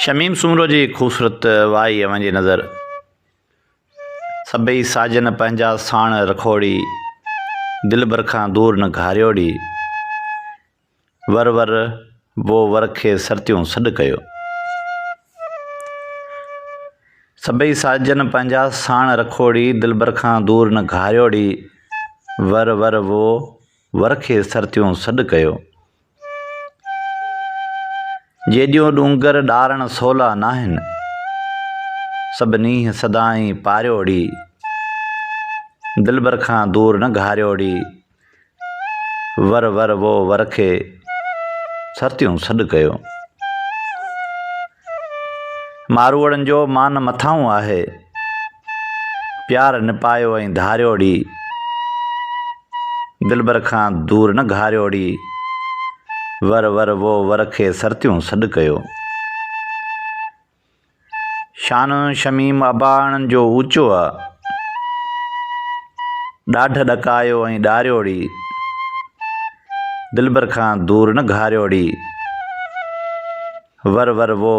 शमीम सूमरो जी ख़ूबसूरत वाई वञे नज़र। सभई साजन पंहिंजा साण रखोड़ी, दिलबर खां दूर न घारियोड़ी। वर वर वो वर खे सरतियूं सॾु कयो। सभई साजन पंहिंजा साण रखोड़ी, दिलबर खां दूर न घारियोड़ी। वर वर वो वर खे सरतियूं सॾु कयो। जेॾियूं डूंगर ॾारण सवला नाहिनि, सभिनी सदाईं पारियोड़ी। दिलबर खां दूर न घारियोड़ी। वर वर वो वर खे सरतियूं सॾु कयो। मारूअड़नि जो मान मथाऊं आहे, प्यार निपायो ऐं धारियोड़ी। दिलबर खां दूर न घारियोड़ी। वर वर वो वर खे सरतियूं सॾु कयो। शान शमीम अबाणनि जो ऊचो आहे, ॾाढ ॾकायो ऐं ॾारियोड़ी। दिलबर खां दूर न घारियोड़ी। वर वर वो